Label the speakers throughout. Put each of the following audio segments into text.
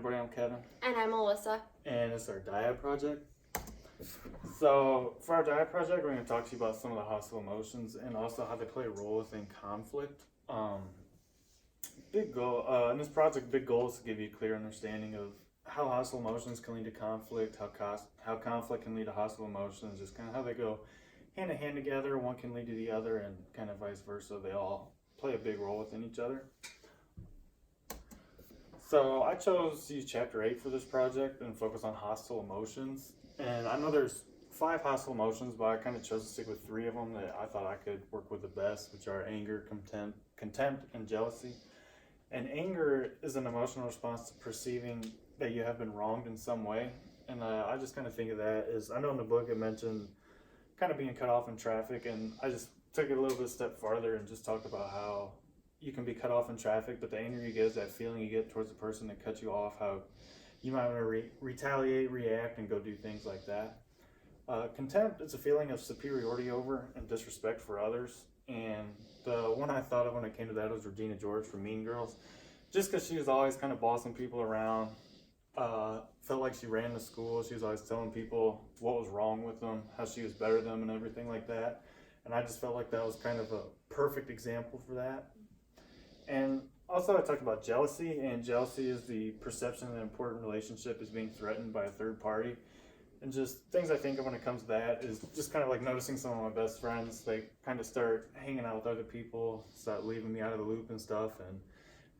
Speaker 1: Everybody, I'm Kevin,
Speaker 2: And I'm Alyssa.
Speaker 1: and it's our Dyad Project. So, for our Dyad Project, we're going to talk to you about some of the hostile emotions and also how they play a role within conflict. Big goal in this project, big goal is to give you a clear understanding of how hostile emotions can lead to conflict, how conflict can lead to hostile emotions, just kind of how they go hand in hand together. One can lead to the other, and kind of vice versa. They all play a big role within each other. So I chose to use chapter 8 for this project and focus on hostile emotions. And I know there's 5 hostile emotions, but I kind of chose to stick with 3 of them that I thought I could work with the best, which are anger, contempt, and jealousy. And anger is an emotional response to perceiving that you have been wronged in some way. And I just kind of think of that as, I know in the book it mentioned kind of being cut off in traffic, and I just took it a little bit step farther and just talked about how you can be cut off in traffic, but the anger you get is that feeling you get towards the person that cut you off, how you might want to retaliate, react, and go do things like that. Contempt is a feeling of superiority over and disrespect for others. And the one I thought of when it came to that was Regina George from Mean Girls. Just because she was always kind of bossing people around, felt like she ran the school. She was always telling people what was wrong with them, how she was better than them, and everything like that. And I just felt like that was kind of a perfect example for that. And also I talked about jealousy, and jealousy is the perception that an important relationship is being threatened by a third party. And just things I think of when it comes to that is just kind of like noticing some of my best friends, they kind of start hanging out with other people, start leaving me out of the loop and stuff. And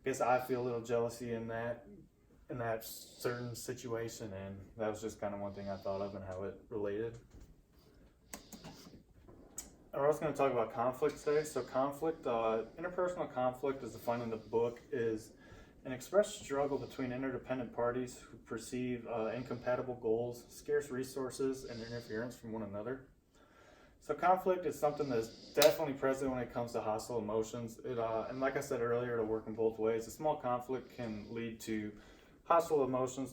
Speaker 1: I guess I feel a little jealousy in that certain situation, and that was just kind of one thing I thought of and how it related. We're also going to talk about conflict today. So conflict, interpersonal conflict, as defined in the book, is an expressed struggle between interdependent parties who perceive incompatible goals, scarce resources, and interference from one another. So conflict is something that's definitely present when it comes to hostile emotions. And like I said earlier, it'll work in both ways. A small conflict can lead to hostile emotions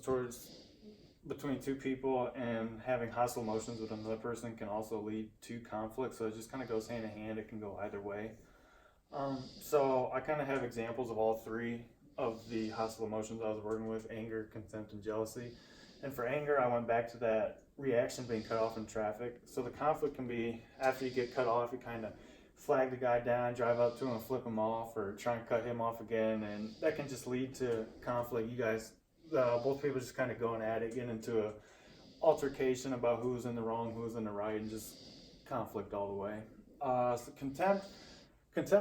Speaker 1: between two people, and having hostile emotions with another person can also lead to conflict. So it just kind of goes hand in hand. It can go either way. So I kind of have examples of all 3 of the hostile emotions I was working with: anger, contempt, and jealousy. And for anger, I went back to that reaction being cut off in traffic. So the conflict can be after you get cut off, you kind of flag the guy down, drive up to him and flip him off, or try and cut him off again. And that can just lead to conflict. You guys, both people just kind of going at it, getting into a altercation about who's in the wrong, who's in the right, and just conflict all the way. So contempt,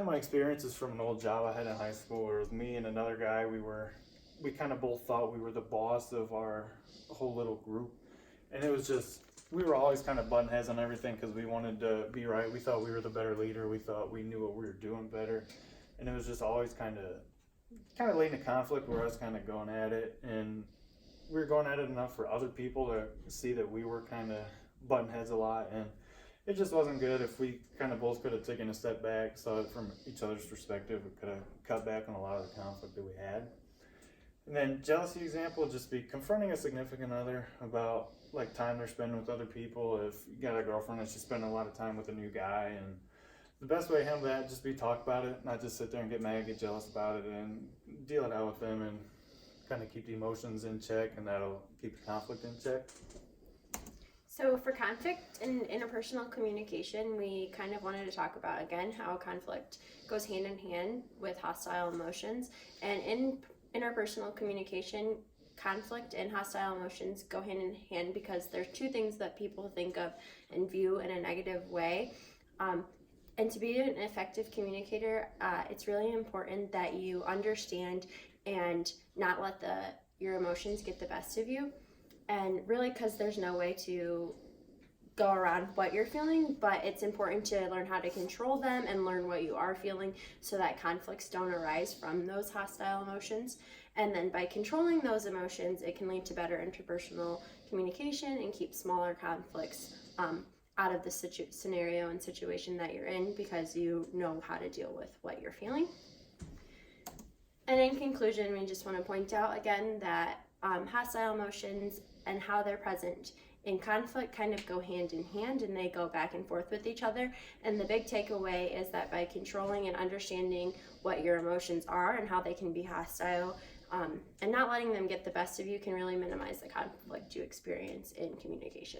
Speaker 1: my experience is from an old job I had in high school, where it was me and another guy. We kind of both thought we were the boss of our whole little group, and it was just, we were always kind of butting heads on everything because we wanted to be right. We thought we were the better leader. We thought we knew what we were doing better, and it was just always kind of leading to conflict where I was kind of going at it, and we were going at it enough for other people to see that we were kind of butting heads a lot, and it just wasn't good. If we kind of both could have taken a step back, saw it from each other's perspective, we could have cut back on a lot of the conflict that we had. And then jealousy example would just be confronting a significant other about like time they're spending with other people. If you got a girlfriend and she's spending a lot of time with a new guy, and the best way to handle that, just be talk about it, not just sit there and get mad, get jealous about it, and deal it out with them and kind of keep the emotions in check, and that'll keep the conflict in check.
Speaker 2: So for conflict and interpersonal communication, we kind of wanted to talk about, again, how conflict goes hand in hand with hostile emotions. And in interpersonal communication, conflict and hostile emotions go hand in hand because there's 2 things that people think of and view in a negative way. And to be an effective communicator, it's really important that you understand and not let your emotions get the best of you. And really, because there's no way to go around what you're feeling, but it's important to learn how to control them and learn what you are feeling so that conflicts don't arise from those hostile emotions. And then by controlling those emotions, it can lead to better interpersonal communication and keep smaller conflicts out of the scenario and situation that you're in, because you know how to deal with what you're feeling. And in conclusion, we just want to point out again that hostile emotions and how they're present in conflict kind of go hand in hand, and they go back and forth with each other. And the big takeaway is that by controlling and understanding what your emotions are and how they can be hostile, And not letting them get the best of you can really minimize the conflict you experience in communication.